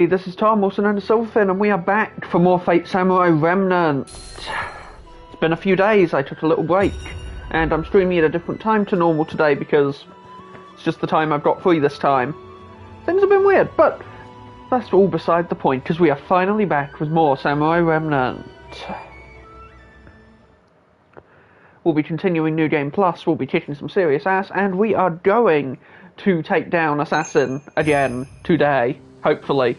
Hey, this is Tom, also known as Silverfin, and we are back for more Fate Samurai Remnant. It's been a few days, I took a little break, and I'm streaming at a different time to normal today because it's just the time I've got free this time. Things have been weird, but that's all beside the point, because we are finally back with more Samurai Remnant. We'll be continuing New Game Plus, we'll be kicking some serious ass, and we are going to take down Assassin again today, hopefully.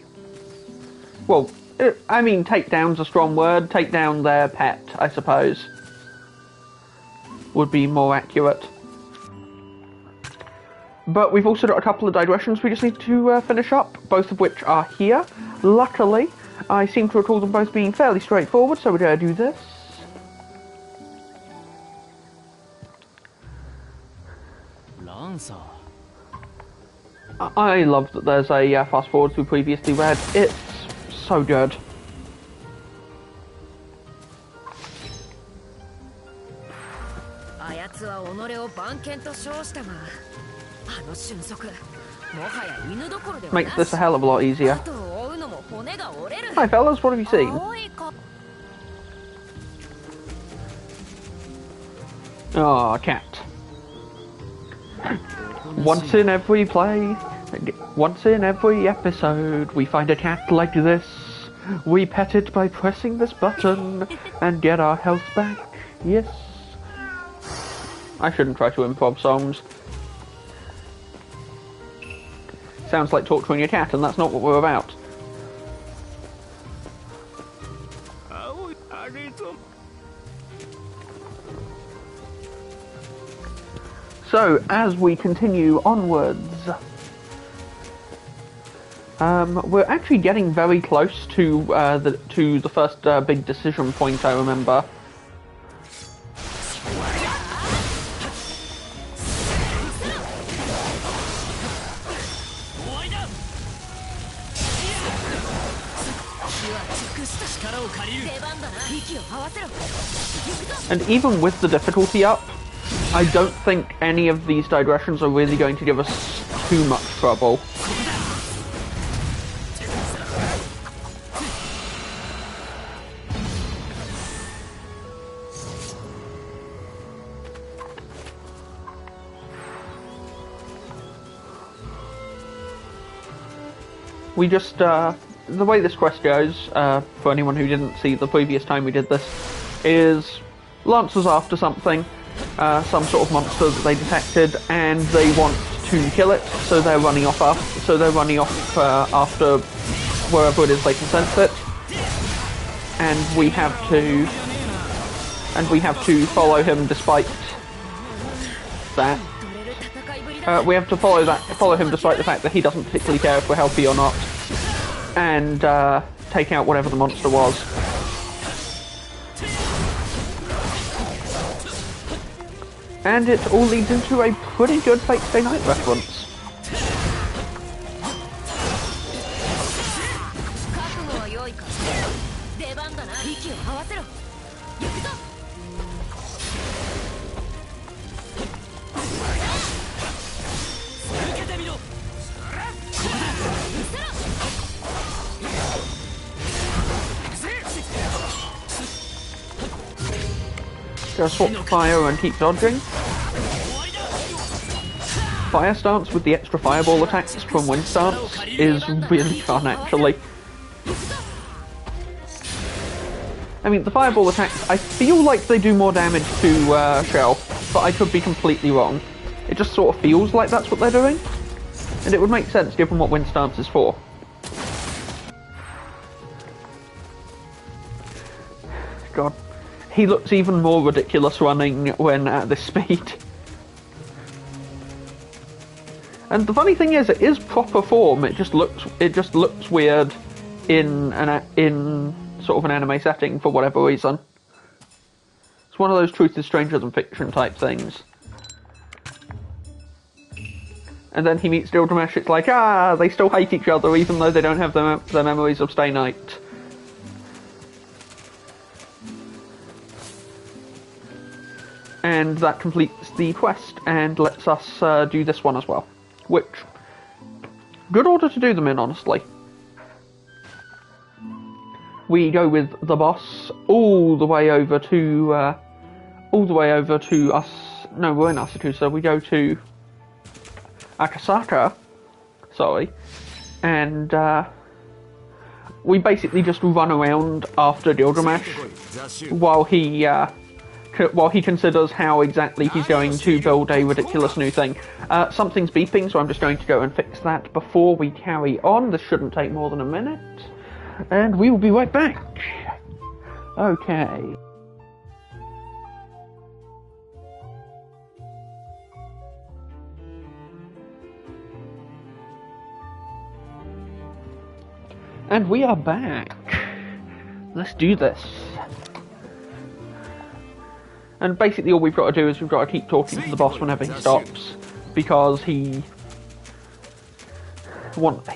Well, I mean, take down's a strong word. Take down their pet, I suppose, would be more accurate. But we've also got a couple of digressions we just need to finish up, both of which are here. Luckily, I seem to recall them both being fairly straightforward, so we're going to do this. I love that there's a fast forward to previously read. It's so good. Makes this a hell of a lot easier. Hi fellas, what have you seen? Oh, cat. Once in every play, once in every episode, we find a cat like this. We pet it by pressing this button and get our health back. Yes. I shouldn't try to improv songs. Sounds like torturing a cat, and that's not what we're about. So, as we continue onwards, we're actually getting very close to the first big decision point, I remember. And even with the difficulty up, I don't think any of these digressions are really going to give us too much trouble. We just, the way this quest goes, for anyone who didn't see the previous time we did this, is Lancer's after something. Some sort of monster that they detected, and they want to kill it, so they're running off after wherever it is they can sense it, and we have to follow him despite that. We have to follow him despite the fact that he doesn't particularly care if we're healthy or not, and take out whatever the monster was. And it all leads into a pretty good Fate Stay Night reference. Just swap fire and keep dodging. Fire stance with the extra fireball attacks from wind stance is really fun, actually. I mean, the fireball attacks, I feel like they do more damage to Shell, but I could be completely wrong. It just sort of feels like that's what they're doing, and it would make sense given what wind stance is for. God, he looks even more ridiculous running when at this speed. And the funny thing is, it is proper form. It just looks weird in sort of an anime setting for whatever reason. It's one of those truth is stranger than fiction type things. And then he meets Gilgamesh. It's like, they still hate each other even though they don't have their memories of Stay Night. And that completes the quest and lets us do this one as well. Which, good order to do them in, honestly. we go with the boss all the way over to us. No, we're in Asakusa. We go to Akasaka, sorry, and we basically just run around after Gilgamesh while he considers how exactly he's going to build a ridiculous new thing. Something's beeping, so I'm just going to go and fix that before we carry on. This shouldn't take more than a minute, and we will be right back. Okay. And we are back. Let's do this. And basically all we've got to do is we've got to keep talking to the boss whenever he stops, because he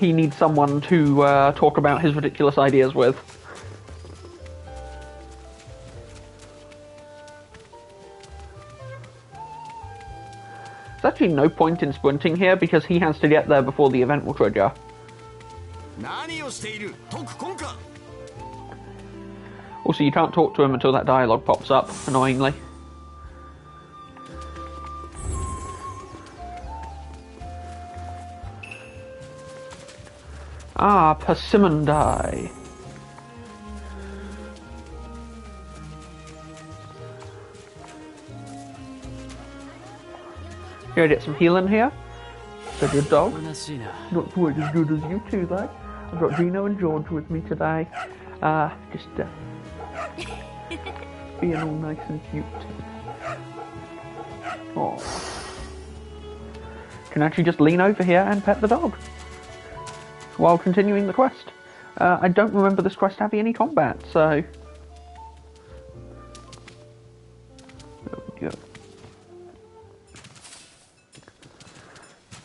needs someone to talk about his ridiculous ideas with. There's actually no point in sprinting here because he has to get there before the event will trigger. Also, you can't talk to him until that dialogue pops up, annoyingly. Ah, Persimmon. Here, I get some healing here. It's a good dog. Not quite as good as you two, though. I've got Gino and George with me today. Just being all nice and cute. Aww. Can actually just lean over here and pet the dog while continuing the quest. I don't remember this quest having any combat, so... There we go.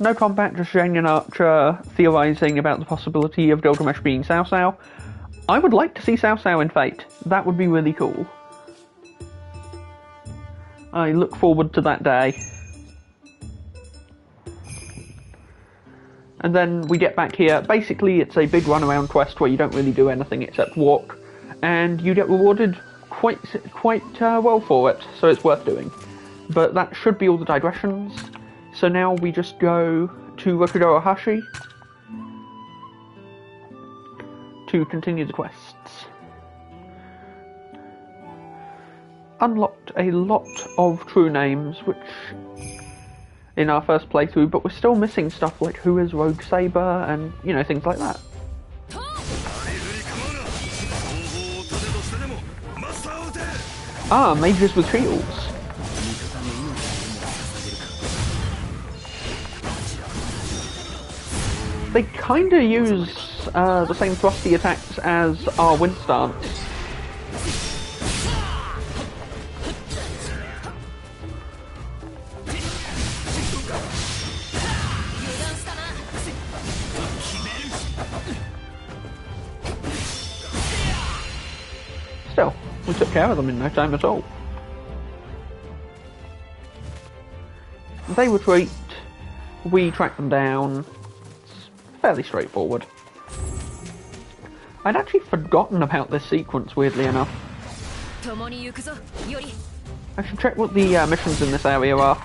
No combat, just Zhang and Archer theorising about the possibility of Gilgamesh being Cao Cao. I would like to see Cao Cao in Fate. That would be really cool. I look forward to that day. And then we get back here. Basically, it's a big runaround quest where you don't really do anything except walk, and you get rewarded quite well for it, so it's worth doing. But that should be all the digressions. So now we just go to Rokudo Ohashi to continue the quests. Unlocked a lot of true names, which in our first playthrough, but we're still missing stuff like who is Rogue Saber and, you know, things like that. Ah, mages with shields. They kinda use the same thrusty attacks as our wind stance. Still, we took care of them in no time at all. They retreat, we track them down. Fairly straightforward. I'd actually forgotten about this sequence, weirdly enough. I should check what the missions in this area are.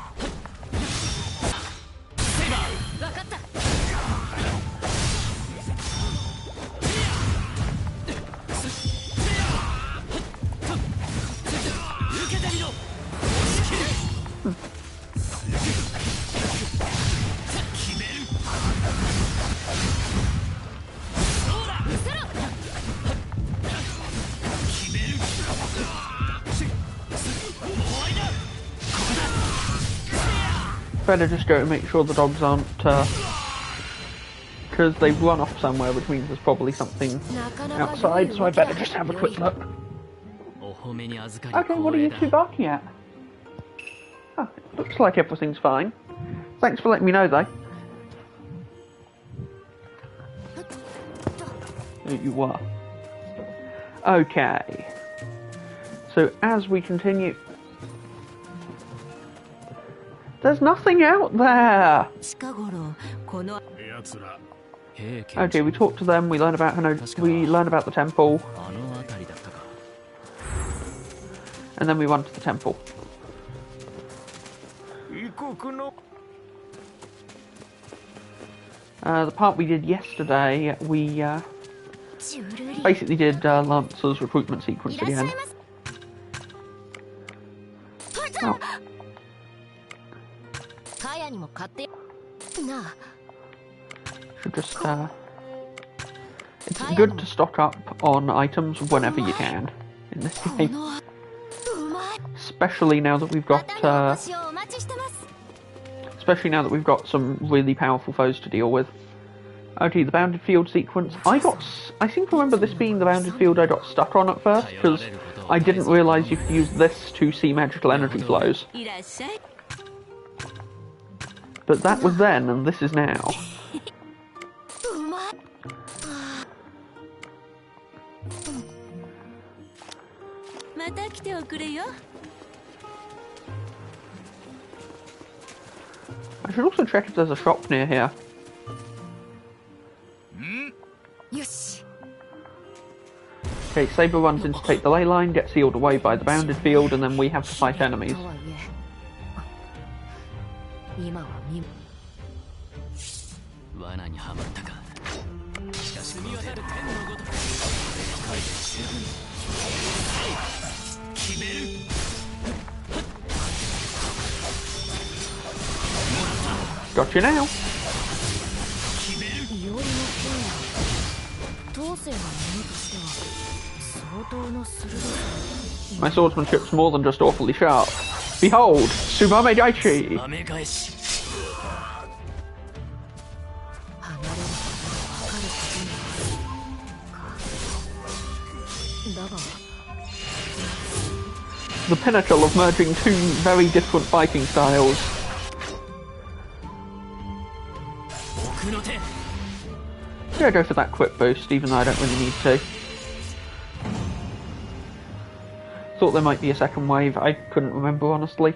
Better just go and make sure the dogs aren't, because they've run off somewhere, which means there's probably something outside, so I better just have a quick look. Okay, what are you two barking at? Oh, it looks like everything's fine. Thanks for letting me know, though. There you are. Okay. So, as we continue... There's nothing out there! Okay, we talk to them, we learn about the temple. and then we run to the temple. The part we did yesterday, we basically did Lancer's recruitment sequence again. Oh. Should just, it's good to stock up on items whenever you can in this game. Especially now that we've got, some really powerful foes to deal with. Okay, the bounded field sequence. I seem to remember this being the bounded field I got stuck on at first, because I didn't realise you could use this to see magical energy flows. But that was then, and this is now. I should also check if there's a shop near here. Okay, Saber runs in to take the ley line, gets sealed away by the bounded field, and then we have to fight enemies. Got you now. My swordsmanship's more than just awfully sharp. Behold, Tsumame Daichi! The pinnacle of merging two very different fighting styles. Yeah, go for that quick boost, even though I don't really need to. Thought there might be a second wave, I couldn't remember honestly.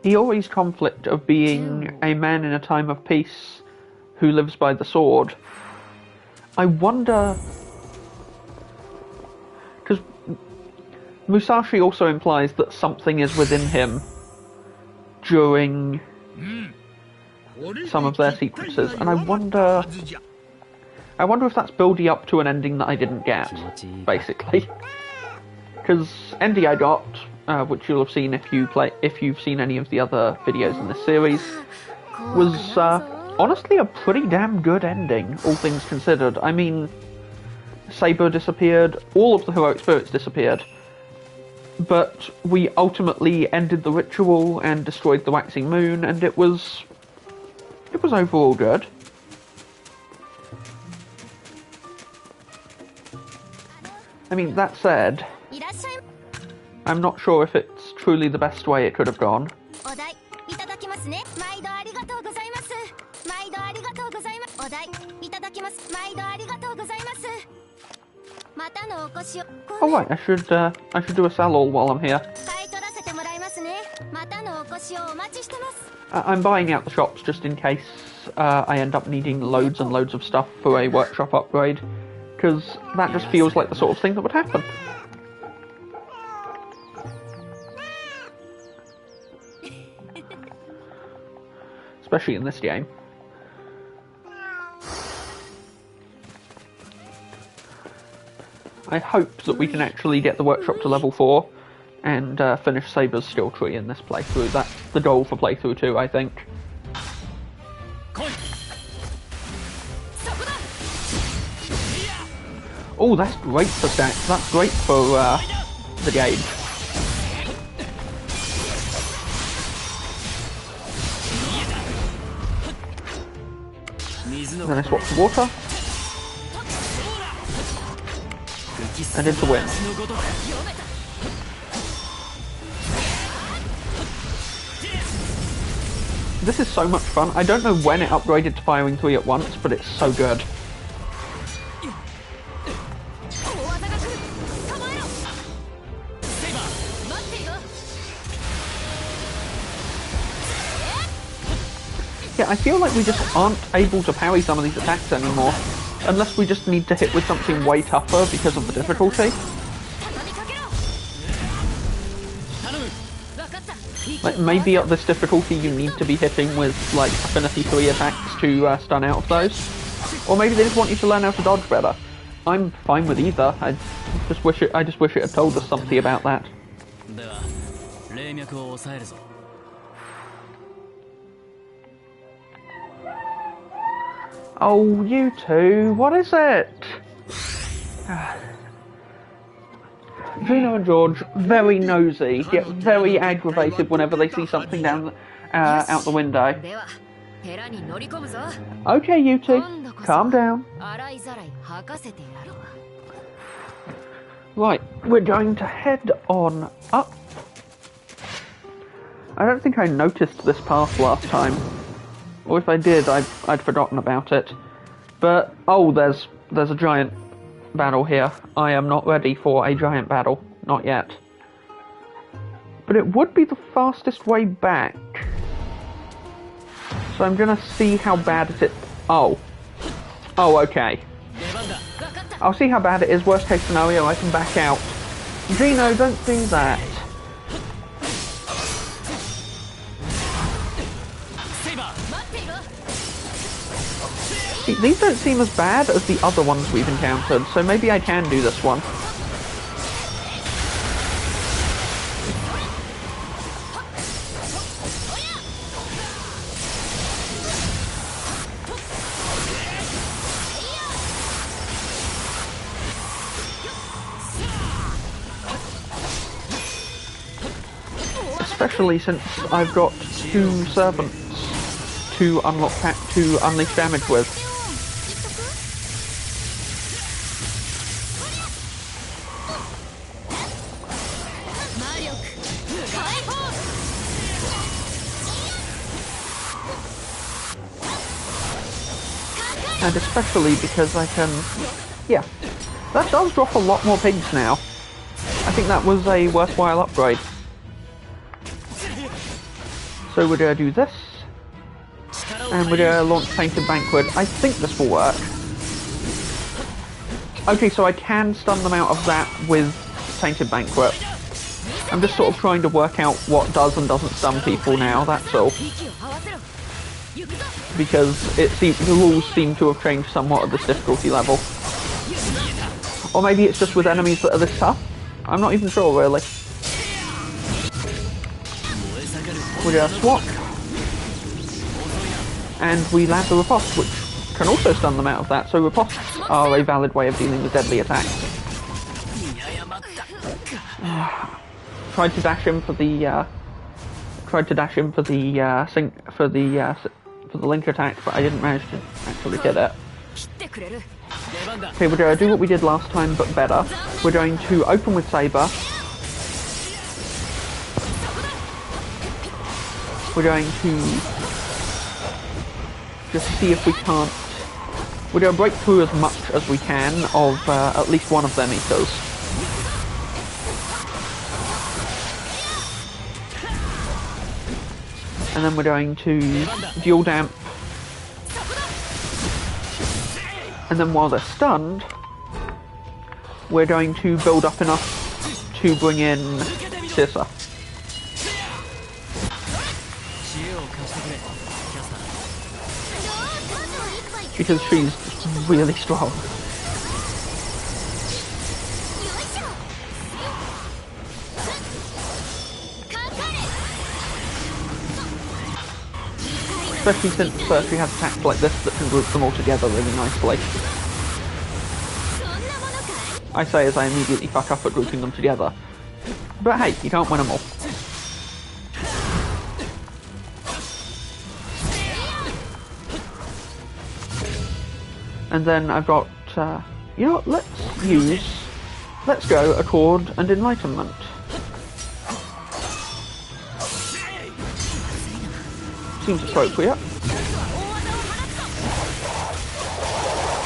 The always conflict of being a man in a time of peace who lives by the sword. I wonder, because Musashi also implies that something is within him during some of their sequences, and I wonder if that's building up to an ending that I didn't get, basically. Because ending I got, which you'll have seen if you've seen any of the other videos in this series, was honestly a pretty damn good ending, all things considered. I mean, Saber disappeared, all of the heroic spirits disappeared, but we ultimately ended the ritual and destroyed the waxing moon, and it was overall good. I mean, that said, I'm not sure if it's truly the best way it could have gone. Oh right, I should do a sell-all while I'm here. I'm buying out the shops just in case I end up needing loads and loads of stuff for a workshop upgrade, because that just feels like the sort of thing that would happen. Especially in this game. I hope that we can actually get the workshop to level 4 and finish Saber's skill tree in this playthrough. That's the goal for playthrough 2, I think. Oh, that's great for stacks. That's great for the gauge. And then I swap to water. And into wind. This is so much fun. I don't know when it upgraded to firing 3 at once, but it's so good. Yeah, I feel like we just aren't able to parry some of these attacks anymore. Unless we just need to hit with something way tougher because of the difficulty. Like, maybe at this difficulty you need to be hitting with, like, Affinity 3 attacks to stun out of those. Or maybe they just want you to learn how to dodge better. I'm fine with either. I just wish it had told us something about that. Oh, you two, what is it? Gino and George, very nosy, get very aggravated whenever they see something down out the window. Okay, you two, calm down. Right, we're going to head on up. I don't think I noticed this path last time. Or if I did, I'd forgotten about it. But, oh, there's a giant battle here. I am not ready for a giant battle. Not yet. But it would be the fastest way back. So I'm gonna see how bad it is. Oh. Oh, okay. I'll see how bad it is. Worst case scenario, I can back out. Gino, don't do that. These don't seem as bad as the other ones we've encountered, so maybe I can do this one. Especially since I've got 2 servants to unleash damage with. And especially because I can... Yeah, that does drop a lot more pigs now. I think that was a worthwhile upgrade. So we're going to do this. And we're going to launch Tainted Banquet. I think this will work. Okay, so I can stun them out of that with Tainted Banquet. I'm just sort of trying to work out what does and doesn't stun people now, that's all. Because the rules seem to have changed somewhat at this difficulty level. Or maybe it's just with enemies that are this tough. I'm not even sure, really. We do a swap. And we land the riposte, which can also stun them out of that, so ripostes are a valid way of dealing with deadly attacks. Tried to dash in for the link attack, but I didn't manage to actually hit it. Okay, we're going to do what we did last time, but better. We're going to open with Saber. We're going to just see if we can't... We're going to break through as much as we can of at least one of their meters. And then we're going to dual damp. And then while they're stunned, we're going to build up enough to bring in Tirsa. Because she's really strong. Especially since she has attacks like this that can group them all together really nicely. I say as I immediately fuck up at grouping them together. But hey, you can't win them all. And then I've got, you know what, let's go Accord and Enlightenment. Seems appropriate.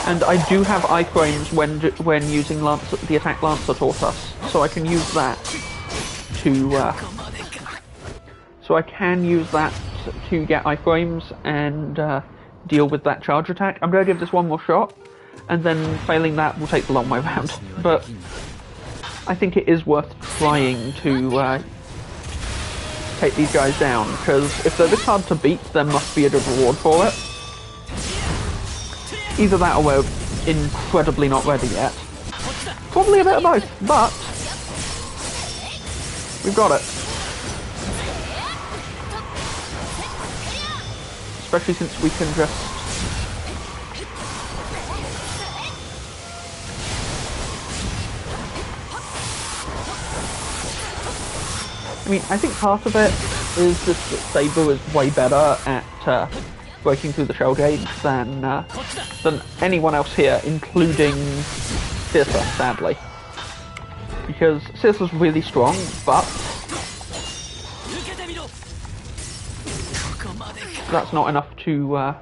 And I do have iframes when using the attack Lancer taught us, so I can use that to to get iframes and deal with that charge attack. I'm going to give this one more shot, and then failing that, we'll take the long way round. But I think it is worth trying to take these guys down, because if they're this hard to beat, there must be a good reward for it. Either that or we're incredibly not ready yet. Probably a bit of both, but we've got it. Especially since we can just... I mean, I think part of it is just that Saber is way better at breaking through the shell gauge than anyone else here, including Circe, sadly. Because Circe is really strong, but that's not enough to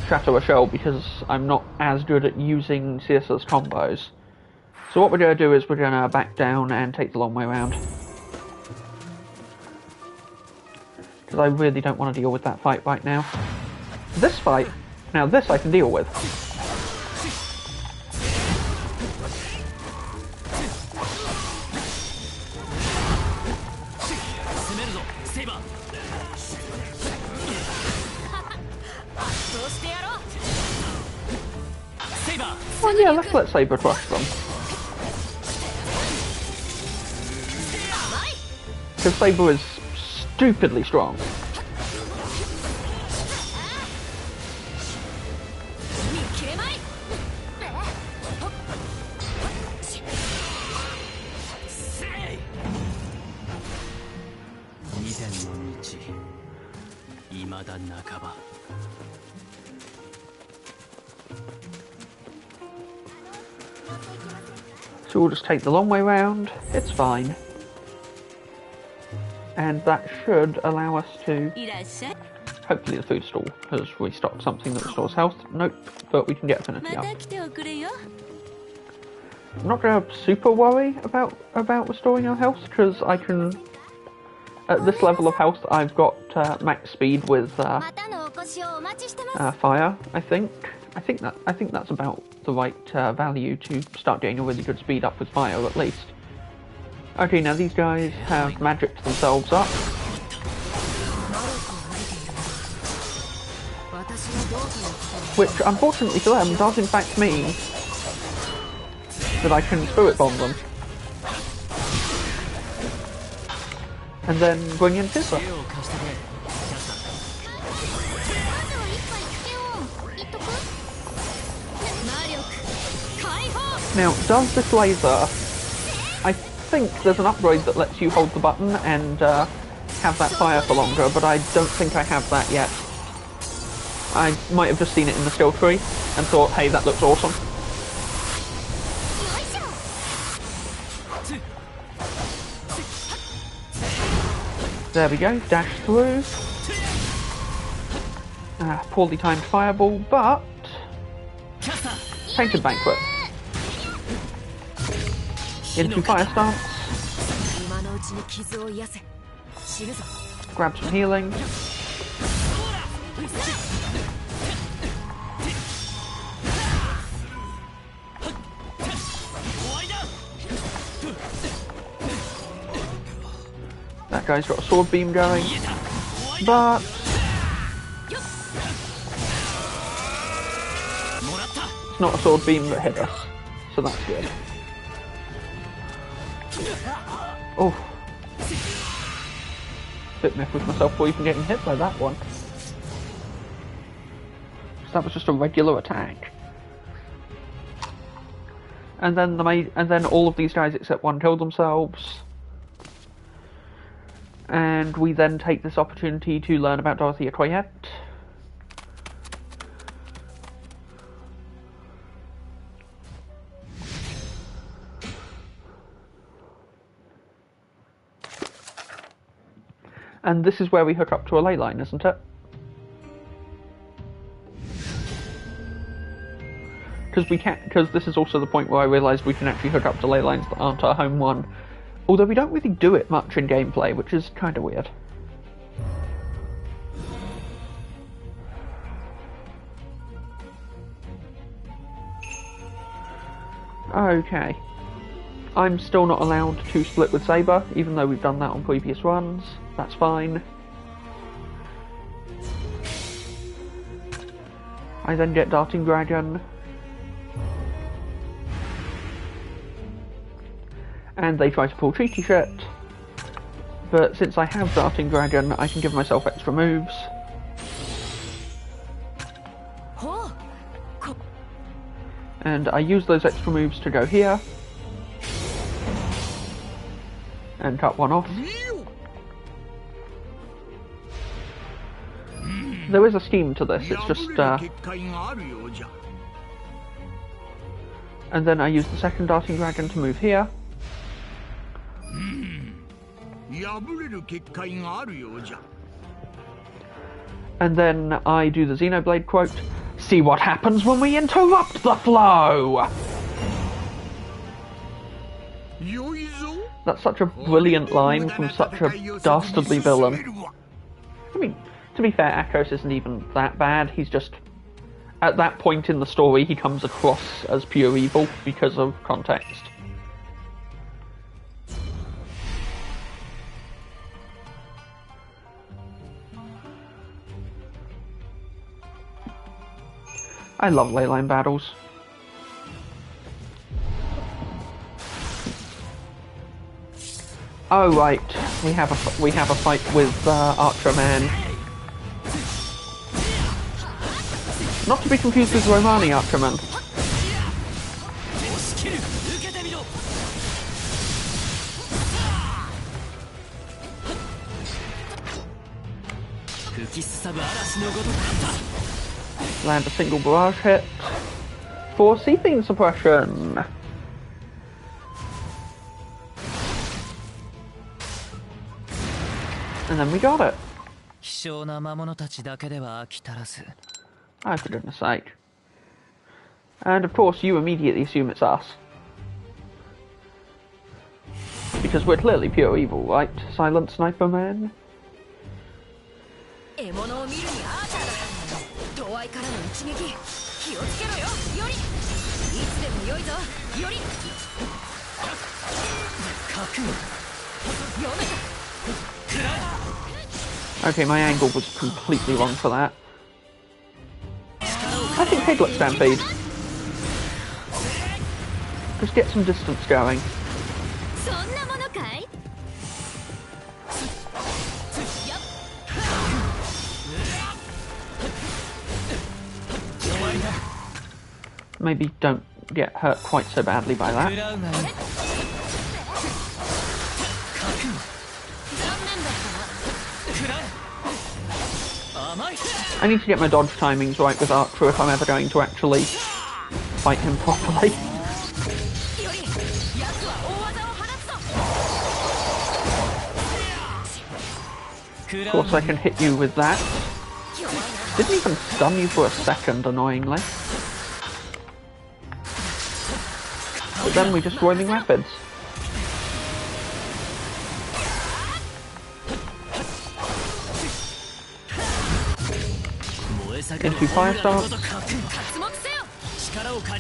shatter a shell, because I'm not as good at using Circe's combos. So what we're going to do is we're going to back down and take the long way around. Because I really don't want to deal with that fight right now. This fight, now this I can deal with. Well, yeah, let's let Saber crush them. Because Saber is stupidly strong. So we'll just take the long way round, it's fine. And that should allow us to... Hopefully the food stall has restocked something that restores health. Nope, but we can get affinity up. I'm not going to super worry about restoring our health, because I can... At this level of health, I've got max speed with fire, I think. I think that's about the right value to start getting a really good speed up with fire, at least. Okay, now these guys have magicked themselves up. Which, unfortunately for them, does in fact mean that I can spirit bomb them. And then bring in Fizzer. Now, does this laser... I think there's an upgrade that lets you hold the button and have that fire for longer, but I don't think I have that yet. I might have just seen it in the skill tree and thought, hey, that looks awesome. There we go, dash through. Poorly timed fireball, but... Painted Banquet. Into fire stance. Grab some healing. That guy's got a sword beam going, but it's not a sword beam that hit us, so that's good. Oh, bit miffed with myself for even getting hit by that one. So that was just a regular attack. And then all of these guys except one killed themselves. And we then take this opportunity to learn about Dorothea Coyette. And this is where we hook up to a ley line, isn't it? Because this is also the point where I realised we can actually hook up to ley lines that aren't our home one. Although we don't really do it much in gameplay, which is kind of weird. Okay. I'm still not allowed to split with Saber, even though we've done that on previous runs. That's fine. I then get Darting Dragon. And they try to pull treaty shit. But since I have Darting Dragon, I can give myself extra moves. And I use those extra moves to go here. And cut one off. There is a scheme to this, it's just... And then I use the second Darting Dragon to move here. And then I do the Xenoblade quote, "See what happens when we interrupt the flow!" That's such a brilliant line from such a dastardly villain. I mean, to be fair, Akos isn't even that bad, he's just... At that point in the story, he comes across as pure evil because of context. I love leyline battles. Oh right, we have a fight with Archer Man. Not to be confused with Romani Archerman. Land a single barrage hit for seeping suppression. And then we got it. Oh, for goodness sake. And of course you immediately assume it's us. Because we're clearly pure evil, right? Silent Sniper Man? Okay, my angle was completely wrong for that. I think Piglet Stampede. Just get some distance going. Maybe don't get hurt quite so badly by that. I need to get my dodge timings right with Archer if I'm ever going to actually fight him properly. Of course I can hit you with that. Didn't even stun you for a second, annoyingly. But then we just roaming rapids. Into Fire Stance.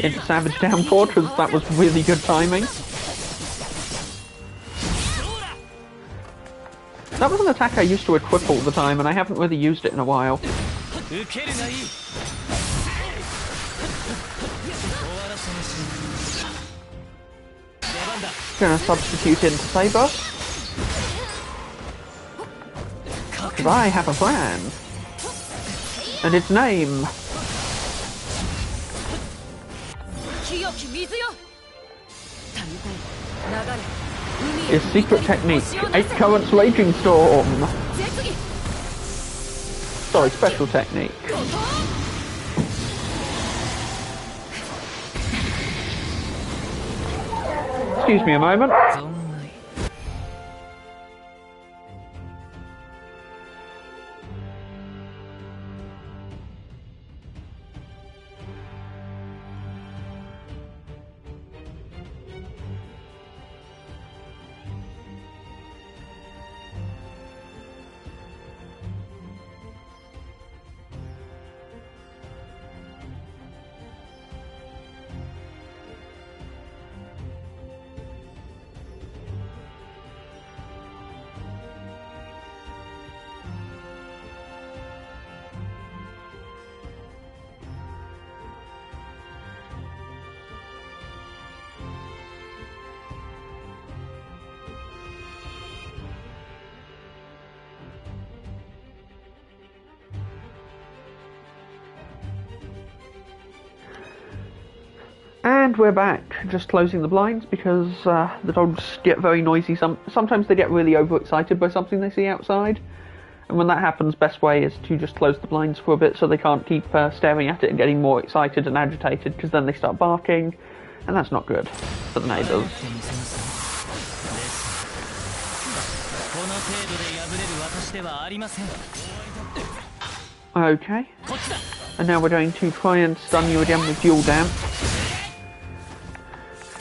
Into Savage Downpour, because that was really good timing. That was an attack I used to equip all the time, and I haven't really used it in a while. Gonna substitute into Saber. Because I have a plan. And its name is Secret Technique, 8 Currents Raging Storm. Sorry, Special Technique. Excuse me a moment. And we're back, just closing the blinds because the dogs get very noisy. Sometimes they get really overexcited by something they see outside. And when that happens, best way is to just close the blinds for a bit so they can't keep staring at it and getting more excited and agitated, because then they start barking, and that's not good for the neighbours. Okay, and now we're going to try and stun you again with Dual Damp.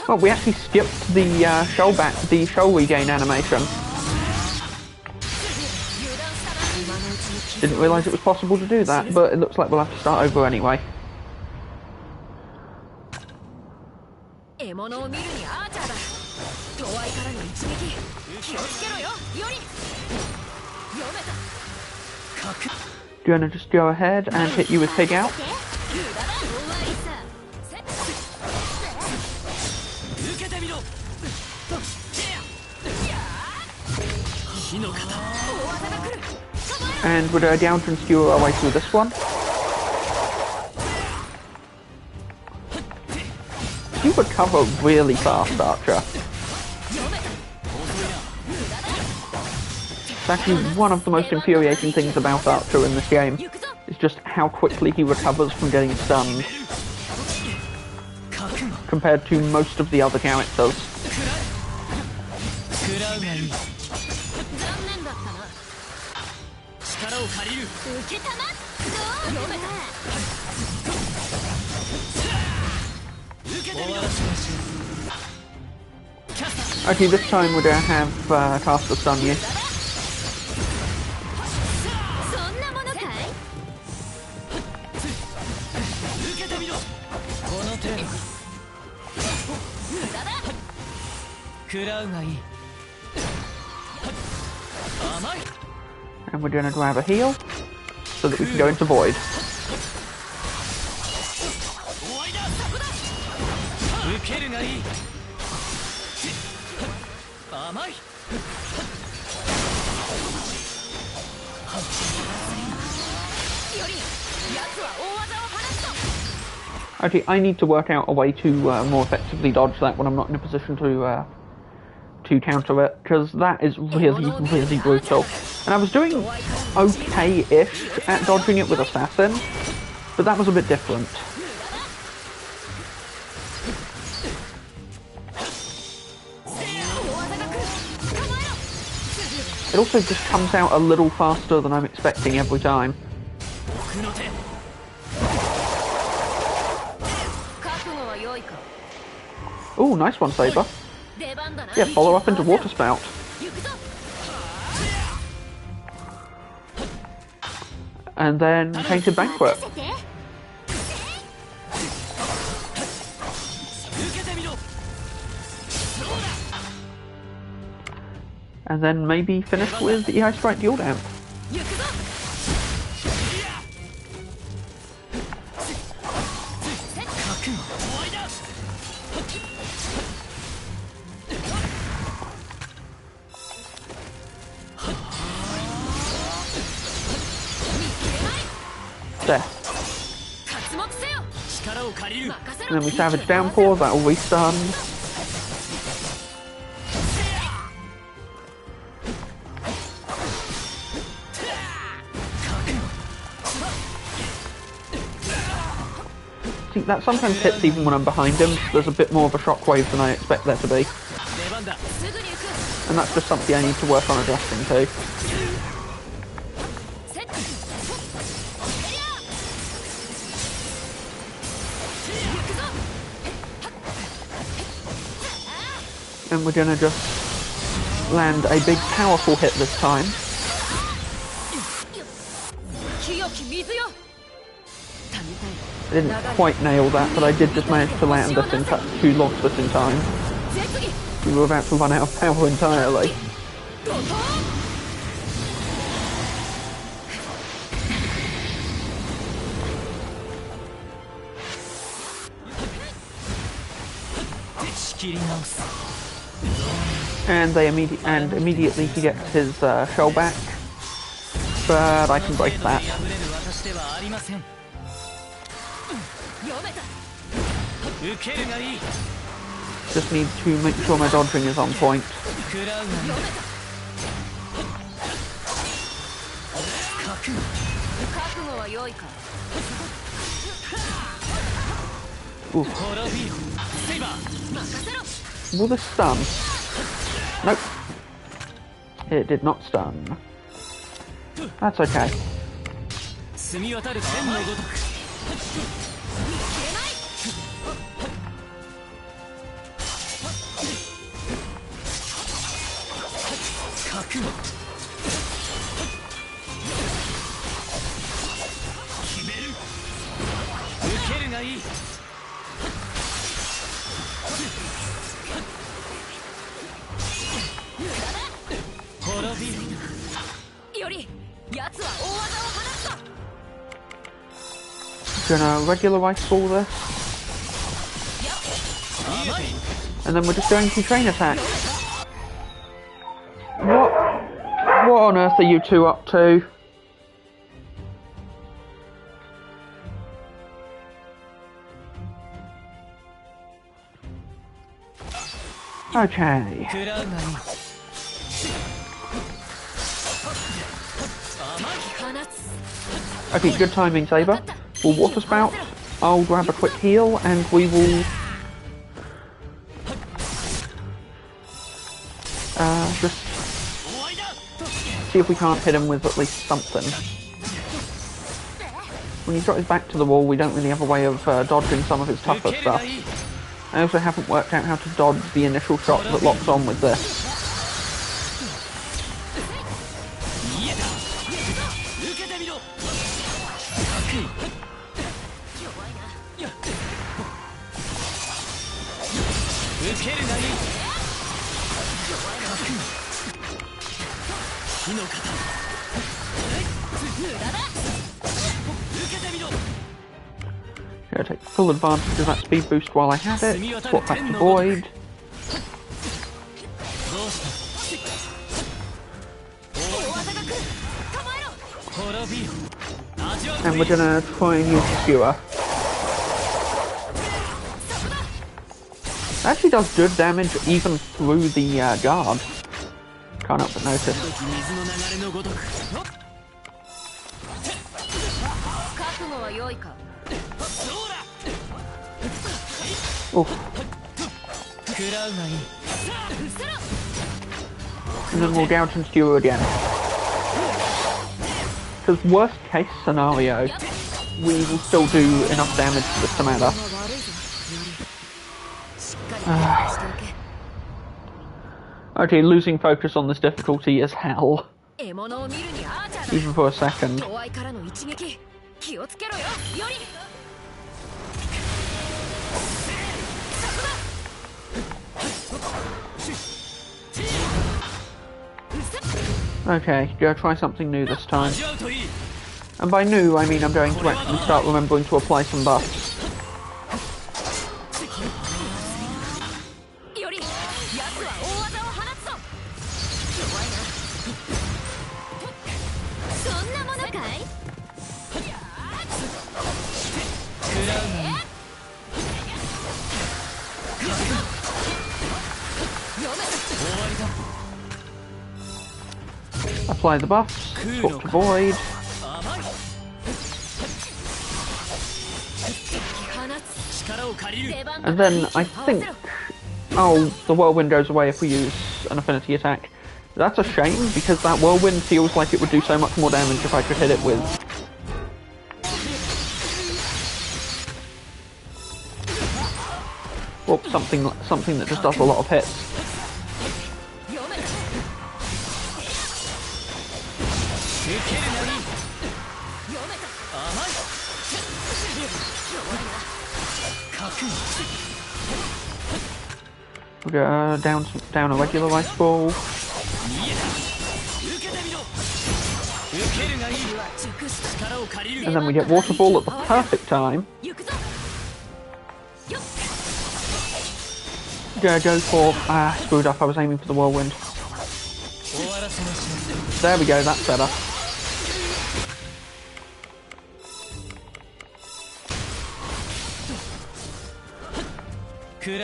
Oh, we actually skipped the shell regain animation. Didn't realise it was possible to do that, but it looks like we'll have to start over anyway. Do you want to just go ahead and hit you with Pig Out? And we're going to gouge and skewer our way through this one. You recover really fast, Archer. It's actually one of the most infuriating things about Archer in this game. It's just how quickly he recovers from getting stunned, compared to most of the other characters. Okay, this time we're going to have Caster stun you. And we're going to grab a heal so that we can go into Void. Okay, I need to work out a way to more effectively dodge that when I'm not in a position to counter it, because that is really, really brutal. And I was doing okay-ish at dodging it with Assassin, but that was a bit different. It also just comes out a little faster than I'm expecting every time. Ooh, nice one, Saber. Yeah, follow up into Water Spout. And then Painted Banquet. And then maybe finish with EI Strike Dual Damp. There. And then we Savage Downpour, that'll restun. See, that sometimes hits even when I'm behind him. There's a bit more of a shockwave than I expect there to be. And that's just something I need to work on adjusting to. And we're gonna just land a big powerful hit this time. I didn't quite nail that, but I did just manage to land us in to launch this in time. We were about to run out of power entirely. And immediately he gets his shell back, but I can break that. Just need to make sure my dodging is on point. Ooh. Will this stun? Nope. It did not stun. That's okay. Gonna regular ice ball this, and then we're just going to train attack. What on earth are you two up to? Okay. Okay, good timing, Saber. We'll water spout, I'll grab a quick heal, and we will just see if we can't hit him with at least something. When he's got his back to the wall, we don't really have a way of dodging some of his tougher stuff. I also haven't worked out how to dodge the initial shot that locks on with this. Gonna take full advantage of that speed boost while I have it. Swap back to Void. And we're gonna try and use Skewer. It actually does good damage even through the guard. Can't help but notice. Oof. And then we'll gouge and skewer again. Because worst case scenario, we will still do enough damage for this to matter. Okay, losing focus on this difficulty is hell. Even for a second. Okay, go try something new this time. And by new, I mean I'm going to actually start remembering to apply some buffs. Apply the buffs, swap to Void. And then I think... Oh, the Whirlwind goes away if we use an affinity attack. That's a shame, because that Whirlwind feels like it would do so much more damage if I could hit it with... Well, something that just does a lot of hits. We'll go down a regular ice ball. And then we get water ball at the perfect time. Go for... screwed up, I was aiming for the Whirlwind. There we go, that's better. Because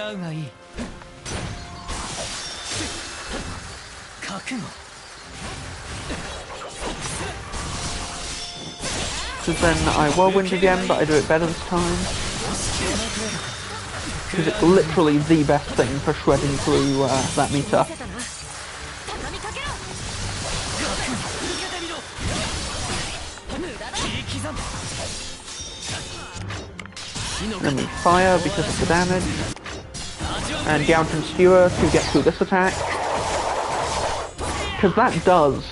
then I whirlwind again, but I do it better this time. Because it's literally the best thing for shredding through that meter. Then we fire because of the damage. And gouge and skewer to get through this attack. Because that does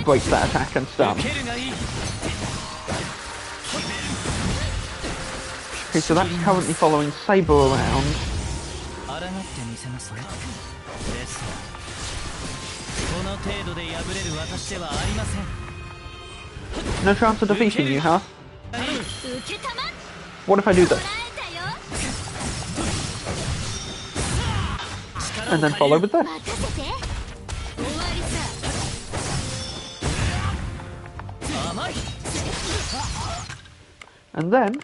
break that attack and stun. Okay, so that's currently following Saber around. No chance of defeating you, huh? What if I do this? And then follow with this. And then...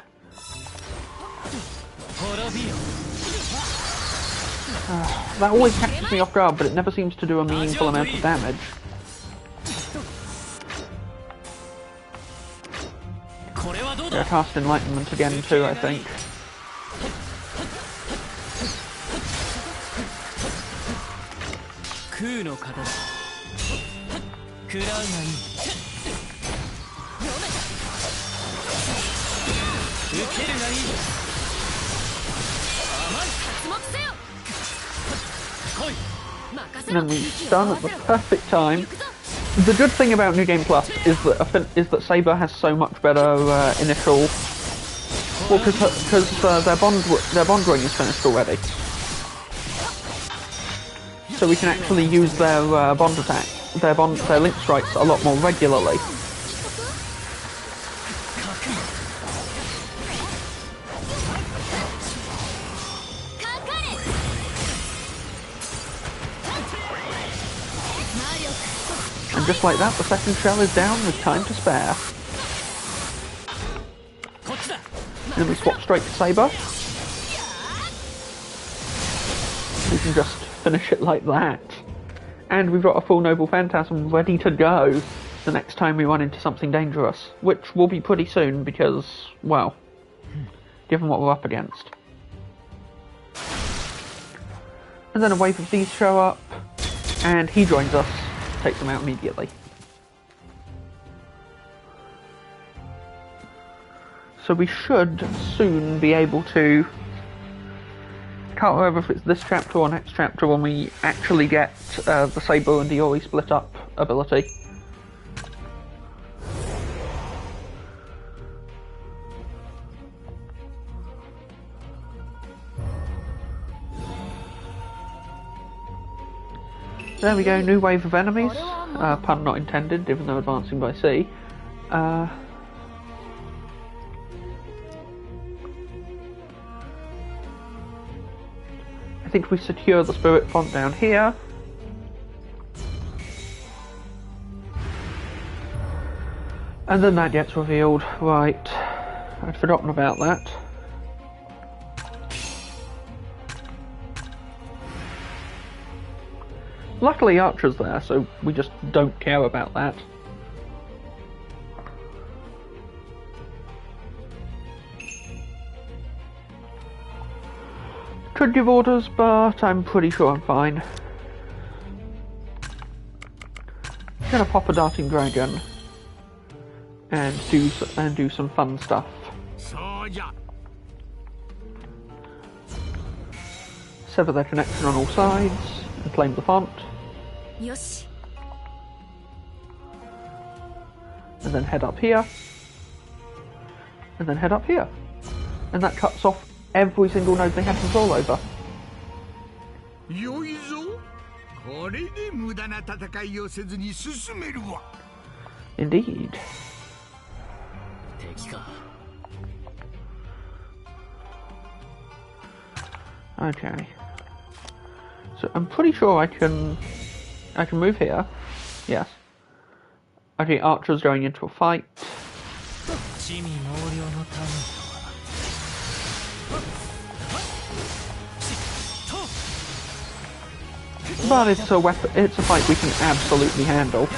that always catches me off guard, but it never seems to do a meaningful amount of damage. Yeah, cast Enlightenment again too, I think. And then we stun at the perfect time. The good thing about New Game Plus is that Saber has so much better initial. Well, because their bond ring is finished already, so we can actually use their bond attack, their link strikes a lot more regularly. And just like that, the second shell is down with time to spare. Then we swap straight to Saber. We can just finish it like that. And we've got a full Noble Phantasm ready to go the next time we run into something dangerous. Which will be pretty soon because, well, given what we're up against. And then a wave of these show up, and he joins us. Take them out immediately. So we should soon be able to... Can't remember if it's this chapter or next chapter when we actually get the Saber and Iori split up ability. There we go, new wave of enemies. Pun not intended, even though advancing by sea. I think we secure the spirit font down here. And then that gets revealed. Right, I'd forgotten about that. Luckily Archer's there, so we just don't care about that. Could give orders, but I'm pretty sure I'm fine. I'm gonna pop a darting dragon and do some fun stuff. Sever their connection on all sides and claim the font. Yoshi. And then head up here. And then head up here. And that cuts off every single node they have control over. Indeed. Okay. So I'm pretty sure I can move here. Yes. Okay, Archer's going into a fight. But it's a weapon. It's a fight we can absolutely handle.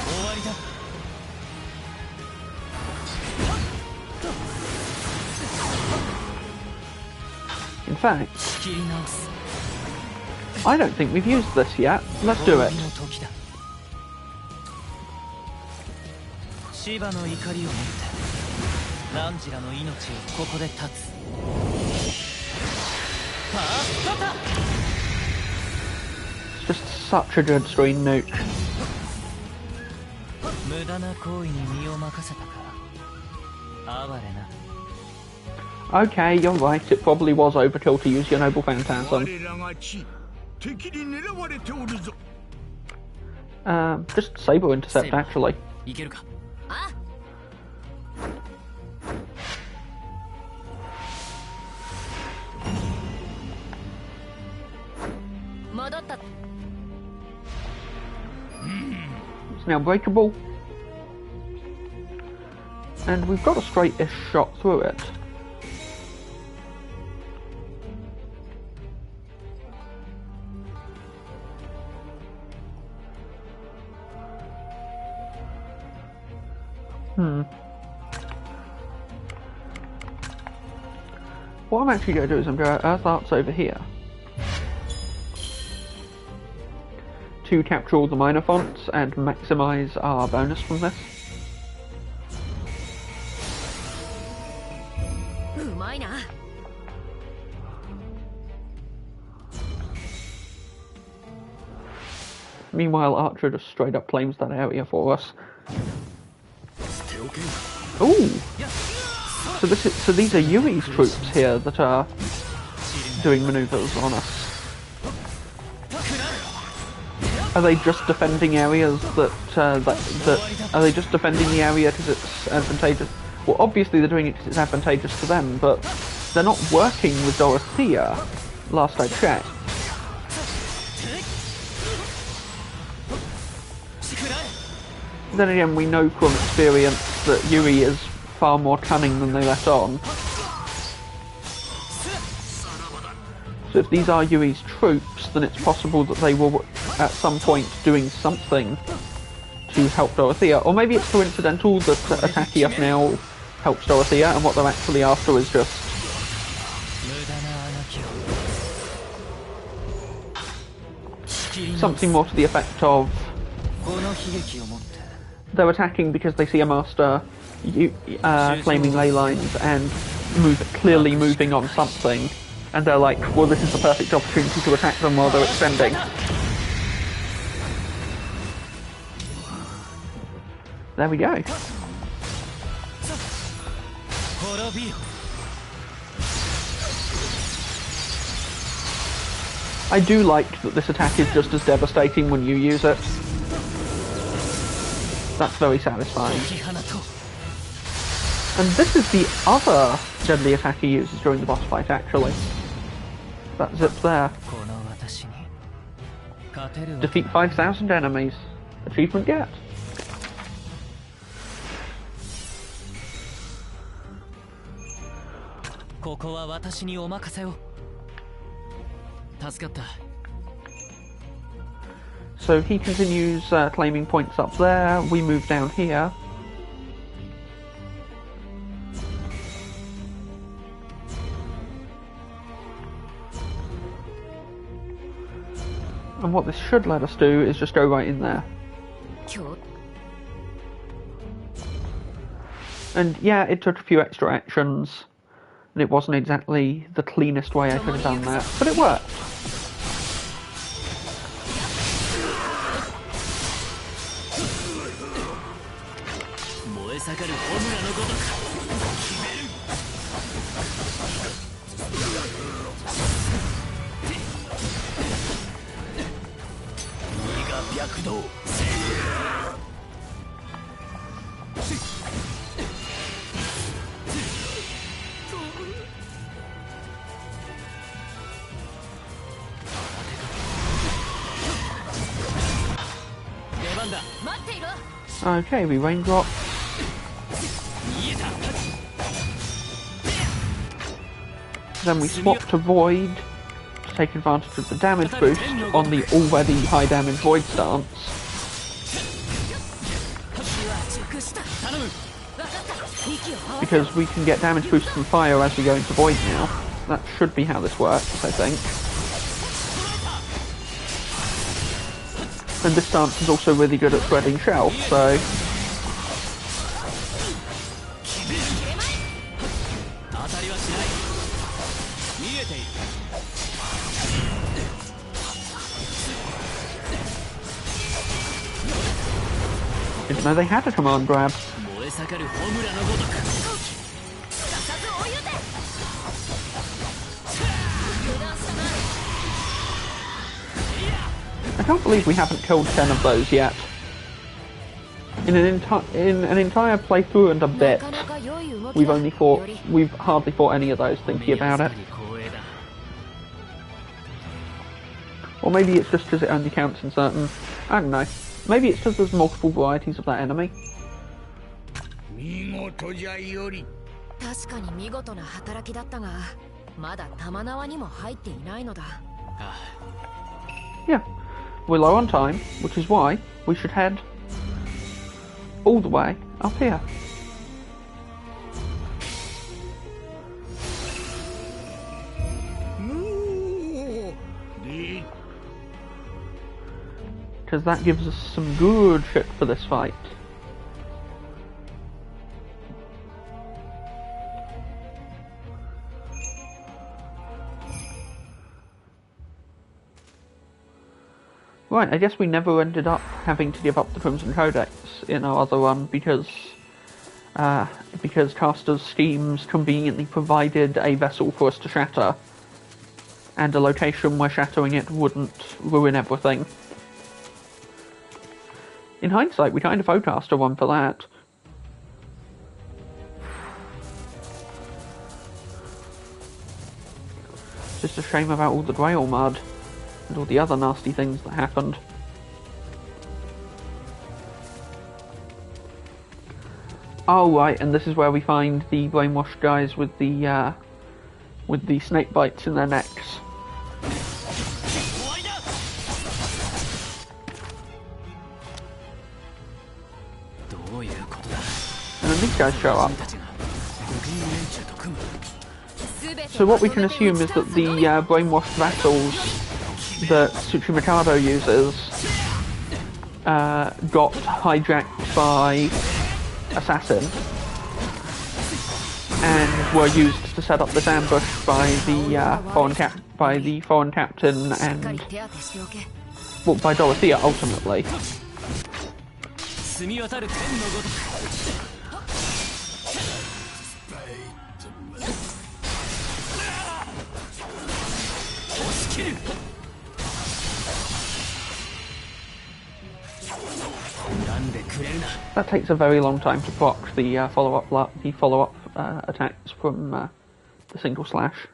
In fact, I don't think we've used this yet. Let's do it. It's just such a good screen nuke. Okay, you're right, it probably was overkill to use your Noble Phantasm. Just Saber Intercept, actually. It's now breakable. And we've got a straight-ish shot through it. What I'm actually going to do is I'm going to Earth Arts over here to capture all the minor fonts and maximise our bonus from this. Meanwhile, Archer just straight up claims that area for us. Ooh! So these are Yui's troops here that are doing manoeuvres on us. Are they just defending areas are they just defending the area because it's advantageous? Well, obviously they're doing it because it's advantageous to them, but they're not working with Dorothea, last I checked. Then again, we know from experience that Yui is far more cunning than they let on. So if these are Yui's troops, then it's possible that they were at some point doing something to help Dorothea. Or maybe it's coincidental that Atakias now helps Dorothea, and what they're actually after is just something more to the effect of they're attacking because they see a master claiming ley lines and clearly moving on something, and they're like, well, this is the perfect opportunity to attack them while they're extending. There we go. I do like that this attack is just as devastating when you use it. That's very satisfying. And this is the other deadly attack he uses during the boss fight, actually. That zip there. Defeat 5,000 enemies. Achievement get. So he continues claiming points up there, we move down here. And what this should let us do is just go right in there. And yeah, it took a few extra actions, and it wasn't exactly the cleanest way I could have done that, but it worked. Okay, we raindrop. Then we swap to Void to take advantage of the damage boost on the already high damage Void Stance. Because we can get damage boosts from fire as we go into Void now. That should be how this works, I think. And this stance is also really good at spreading shell, so... Didn't know they had a command grab. I can't believe we haven't killed 10 of those yet. In an entire playthrough and a bit, we've hardly fought any of those, thinking about it. Or maybe it's just because it only counts in certain... I don't know. Maybe it's because there's multiple varieties of that enemy. Yeah, we're low on time, which is why we should head all the way up here. Because that gives us some good shit for this fight. Right, I guess we never ended up having to give up the Crimson Codex in our other one because Caster's schemes conveniently provided a vessel for us to shatter, and a location where shattering it wouldn't ruin everything. In hindsight, we kind of owe Caster one for that. Just a shame about all the Grail mud and all the other nasty things that happened. Oh right, and this is where we find the brainwashed guys with the snake bites in their necks. And then these guys show up. So what we can assume is that the brainwashed vassals that Tsuchimikado uses got hijacked by Assassin and were used to set up this ambush by the foreign captain and, well, by Dorothea ultimately. That takes a very long time to proc the follow-up attacks from the single slash.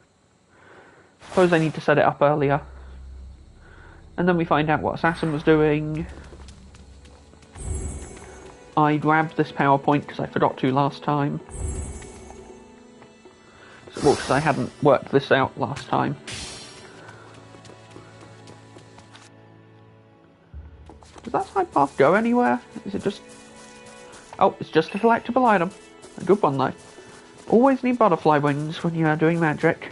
Suppose I need to set it up earlier. And then we find out what Assassin was doing. I grabbed this PowerPoint because I forgot to last time. Well, because I hadn't worked this out last time. Does that side path go anywhere? Is it just... Oh, it's just a collectible item. A good one, though. Always need butterfly wings when you are doing magic.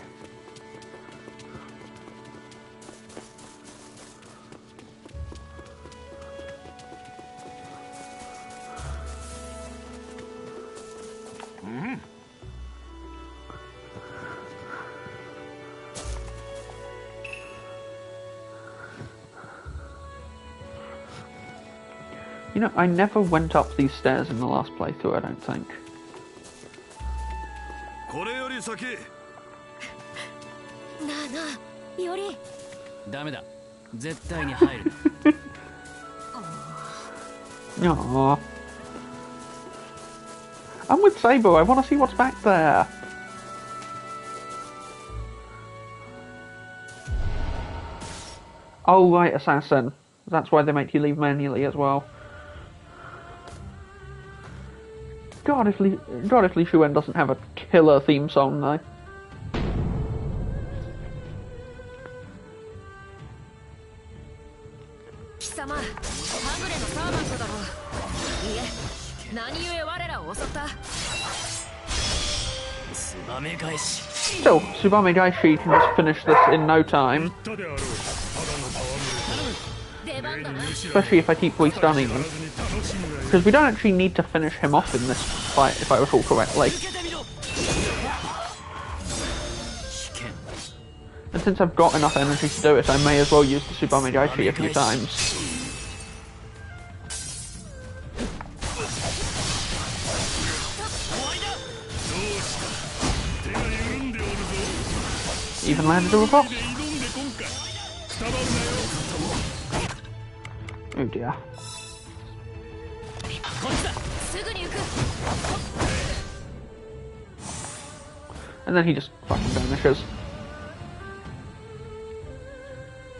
You know, I never went up these stairs in the last playthrough, I don't think. Aww. I'm with Saber, I want to see what's back there. Oh right, Assassin. That's why they make you leave manually as well. God, if Li Shuen doesn't have a killer theme song, though. 貴様、はぐれのサーバントだろう。いえ、何故我らを襲った。Still, Tsubame Daishi can just finish this in no time. Especially if I keep restunning him. Because we don't actually need to finish him off in this fight, if I recall correctly. And since I've got enough energy to do it, I may as well use the Tsubame Daishi a few times. Even landed a riposte. Oh dear. And then he just fucking vanishes.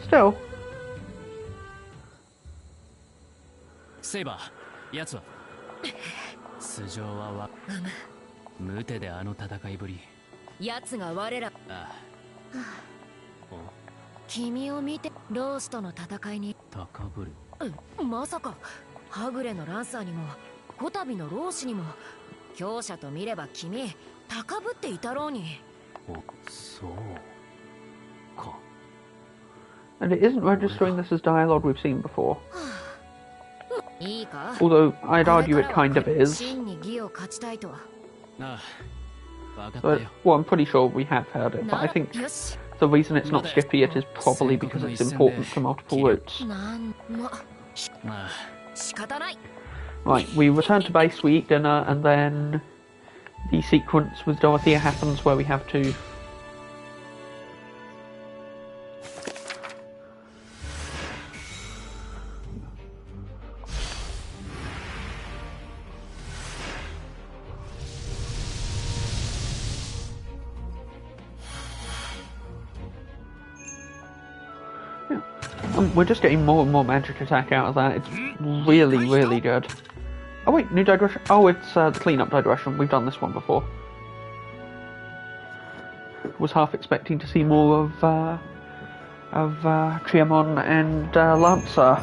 Still. Saber, 奴は素性は無手であの戦いぶり。奴が我ら。君を見てロースとの戦いに高ぶる。まさかはぐれのランサーにもこたびの老子にも強者と見れば君高ぶっていたろうに。そうか。And it isn't registering this as dialogue we've seen before. いいか。 Although I'd argue it kind of is. 真に義を勝ちたいとは。But, well, I'm pretty sure we have heard it, but I think the reason it's not skippy it is probably because it's important for multiple routes. Right, we return to base, we eat dinner, and then the sequence with Dorothea happens where we have to... We're just getting more and more magic attack out of that. It's really, really good. Oh wait, new digression. Oh, it's the cleanup digression. We've done this one before. Was half expecting to see more of Triamon and Lancer,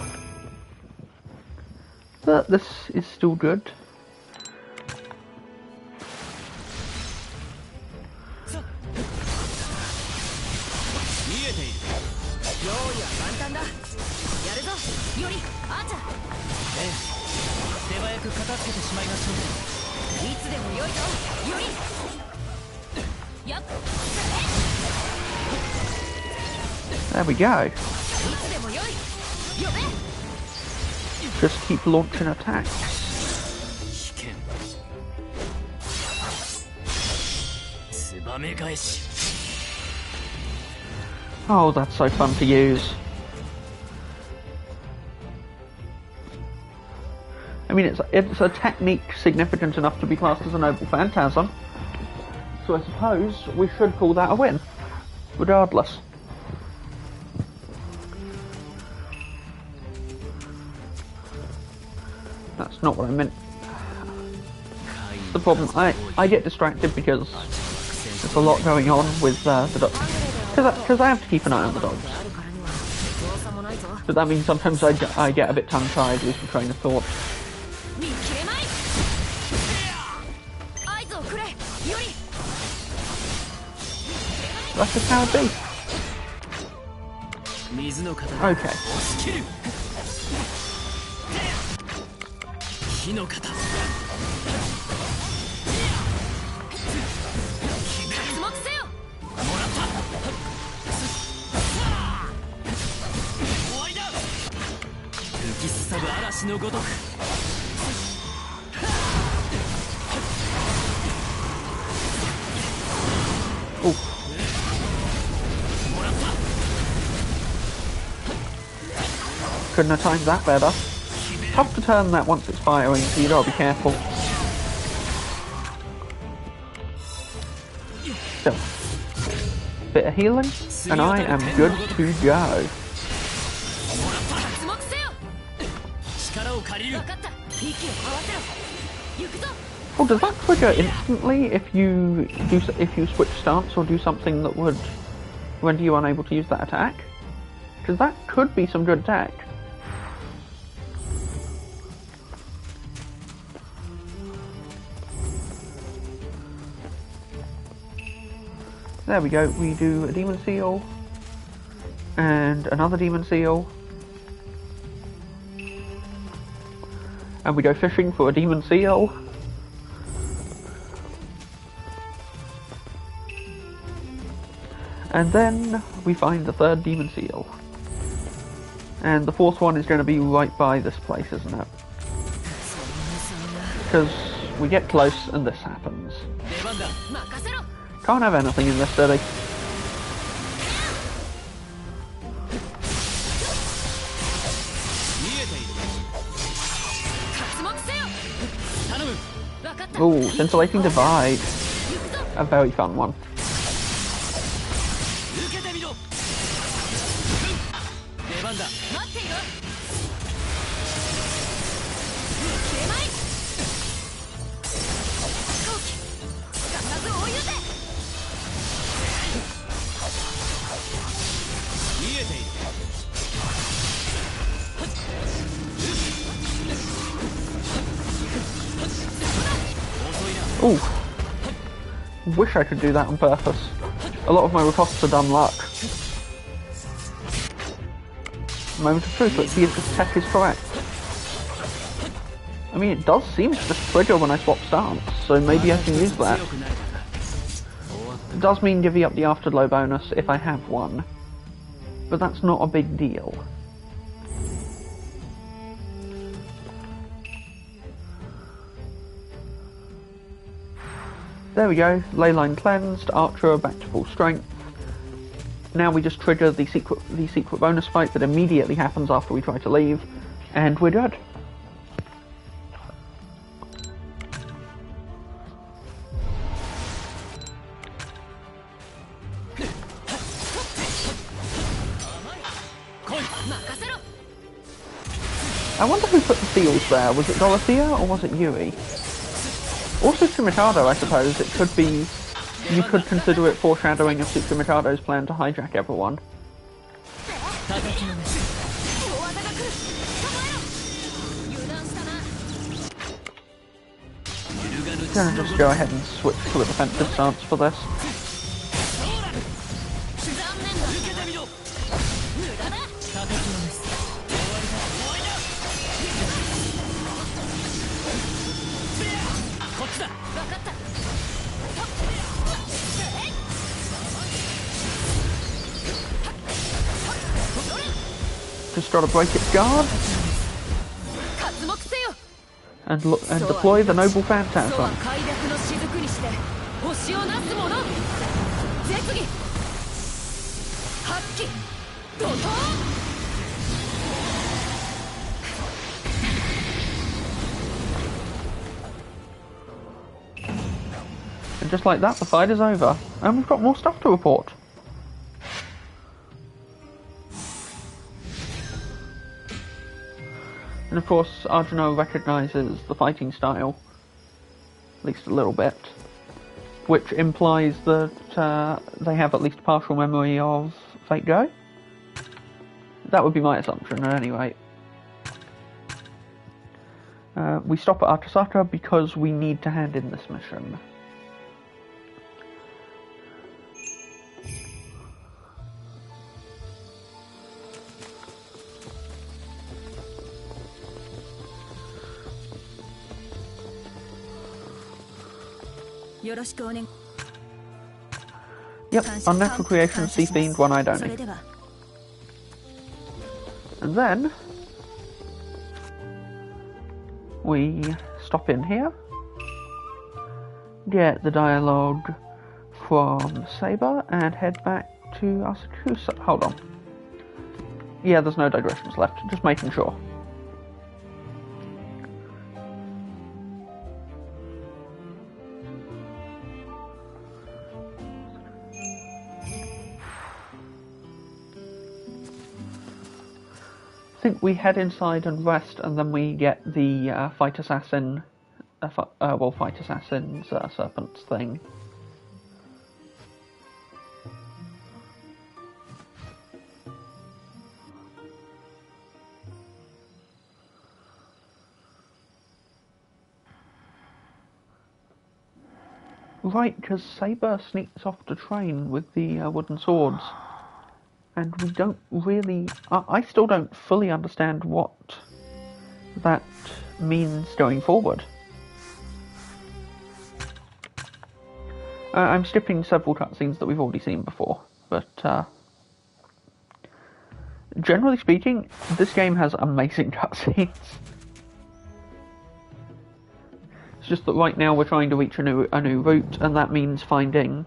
but this is still good. There we go. Just keep launching attacks. Oh, that's so fun to use. I mean, it's a technique significant enough to be classed as a noble phantasm, so I suppose we should call that a win, regardless. That's not what I meant. The problem, I get distracted because there's a lot going on with the dogs. Because I have to keep an eye on the dogs. But that means sometimes I get a bit tongue-tied, lose my train of thought. That's just how it be. Okay. Oh. Couldn't have timed that better. Tough to turn that once it's firing, so you gotta be careful. So, bit of healing, and I am good to go. Oh, does that trigger instantly if you switch stance or do something that would render you unable to use that attack? Because that could be some good attack. There we go, we do a demon seal. And another demon seal. And we go fishing for a demon seal. And then we find the third demon seal. And the fourth one is going to be right by this place, isn't it? Because we get close and this happens. Can't have anything in this city. Ooh, Scintillating Divide. A very fun one. Ooh. Wish I could do that on purpose. A lot of my riposts are dumb luck. Moment of truth, let's see if this tech is correct. I mean, it does seem to just trigger when I swap stance, so maybe I can use that. It does mean divvy up the afterglow bonus if I have one, but that's not a big deal. There we go, Leyline cleansed, Archer back to full strength. Now we just trigger the secret bonus fight that immediately happens after we try to leave, and we're good. I wonder who put the seals there. Was it Dorothea or was it Yui? Also Tsumitado, I suppose. It could be... You could consider it foreshadowing of Tsumitado's plan to hijack everyone. Gonna just go ahead and switch to a defensive stance for this. Just gotta break its guard and deploy the Noble Phantasm. And just like that, the fight is over, and we've got more stuff to report. And of course, Arjuna recognises the fighting style, at least a little bit, which implies that they have at least partial memory of Fate Go. That would be my assumption, at any rate. We stop at Artasaka because we need to hand in this mission. Yep, Unnatural Creation, Sea Fiend, One-Eyed Oni. And then we stop in here, get the dialogue from Saber, and head back to Asakusa. Hold on. Yeah, there's no digressions left, just making sure. I think we head inside and rest, and then we get the Fight Assassin, Fight Assassin's Serpents thing. Right, because Saber sneaks off to train with the wooden swords. And we don't really... I still don't fully understand what that means going forward. I'm skipping several cutscenes that we've already seen before, but generally speaking, this game has amazing cutscenes. It's just that right now we're trying to reach a new route, and that means finding...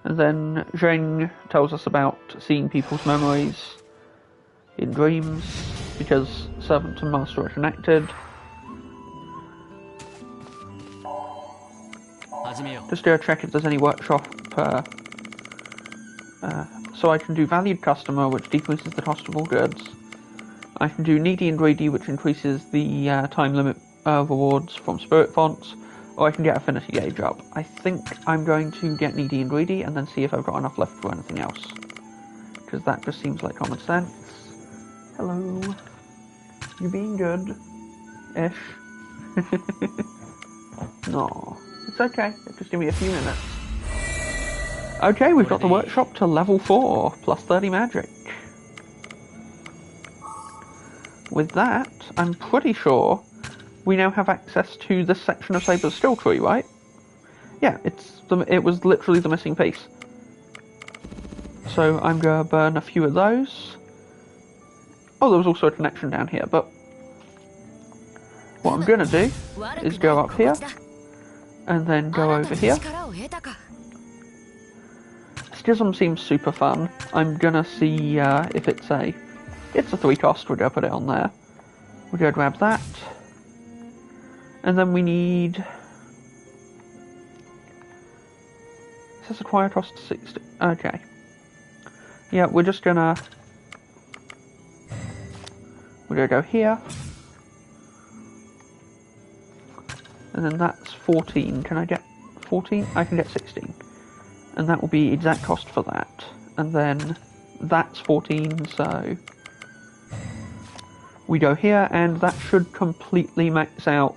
And then Zheng tells us about seeing people's memories in dreams, because Servant and Master are connected. Just do a check if there's any workshop, so I can do Valued Customer, which decreases the cost of all goods. I can do Needy and Greedy, which increases the time limit rewards from Spirit Fonts, or I can get Affinity Gauge up. I think I'm going to get Needy and Greedy, and then see if I've got enough left for anything else. Because that just seems like common sense. Hello. You being good? Ish. No. It's okay. Just give me a few minutes. Okay, we've got the workshop to level 4, plus 30 magic. With that, I'm pretty sure we now have access to this section of Saber's skill tree, right? Yeah, it was literally the missing piece. So I'm going to burn a few of those. Oh, there was also a connection down here, but what I'm going to do is go up here, and then go over here. Schism seems super fun. I'm going to see if it's a 3 cost, we're going to put it on there. We're going to grab that. And then we need... It says acquire cost 60. Okay. Yeah, we're just gonna... We're gonna go here. And then that's 14. Can I get 14? I can get 16. And that will be exact cost for that. And then that's 14, so... We go here, and that should completely max out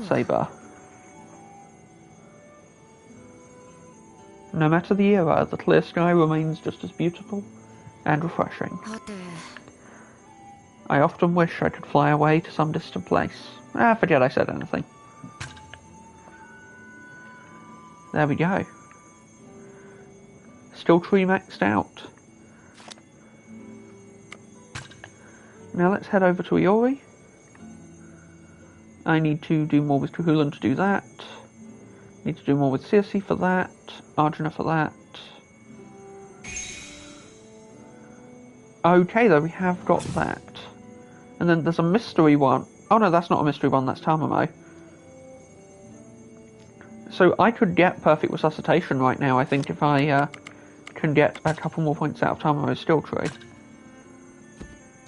Saber. No matter the era, the clear sky remains just as beautiful and refreshing. I often wish I could fly away to some distant place. Forget I said anything. There we go. Still tree maxed out. Now let's head over to Iori. I need to do more with Kuhulan to do that. Need to do more with Circe for that. Arjuna for that. Okay, though, we have got that. And then there's a mystery one. Oh no, that's not a mystery one, that's Tamamo. So I could get Perfect Resuscitation right now, I think, if I can get a couple more points out of Tamamo's skill tree.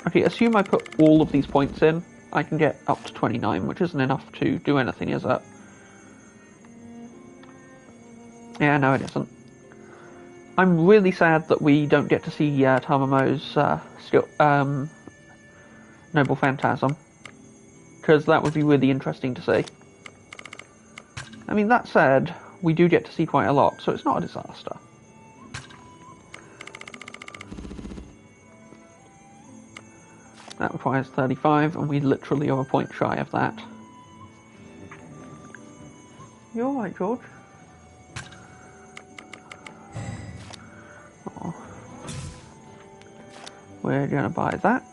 Okay, assume I put all of these points in. I can get up to 29, which isn't enough to do anything, is it? Yeah, no it isn't. I'm really sad that we don't get to see Tamamo's Noble Phantasm, because that would be really interesting to see. I mean, that said, we do get to see quite a lot, so it's not a disaster. That requires 35, and we literally are a point shy of that. You alright, George? Oh. We're gonna buy that.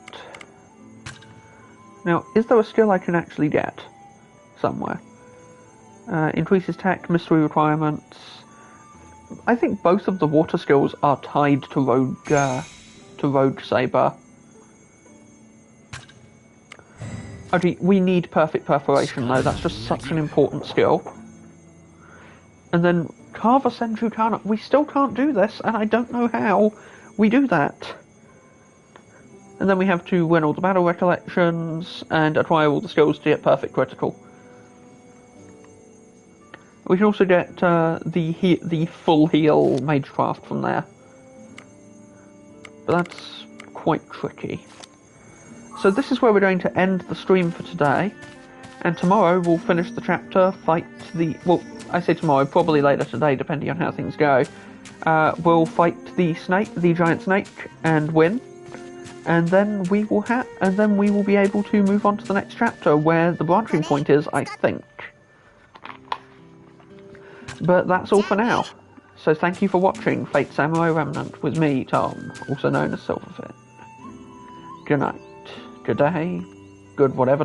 Now, is there a skill I can actually get somewhere? Increases tech, mystery requirements. I think both of the water skills are tied to Rogue Saber. Okay, we need Perfect Perforation though, that's just such an important skill. And then Carver Senju Kana, we still can't do this, and I don't know how we do that. And then we have to win all the battle recollections, and acquire all the skills to get Perfect Critical. We can also get the full heal magecraft from there. But that's quite tricky. So this is where we're going to end the stream for today. And tomorrow we'll finish the chapter, fight the... Well, I say tomorrow, probably later today, depending on how things go. We'll fight the snake, the giant snake, and win. And then we will be able to move on to the next chapter, where the branching point is, I think. But that's all for now. So thank you for watching Fate Samurai Remnant with me, Tom, also known as Silverfin. Good night, good day, good whatever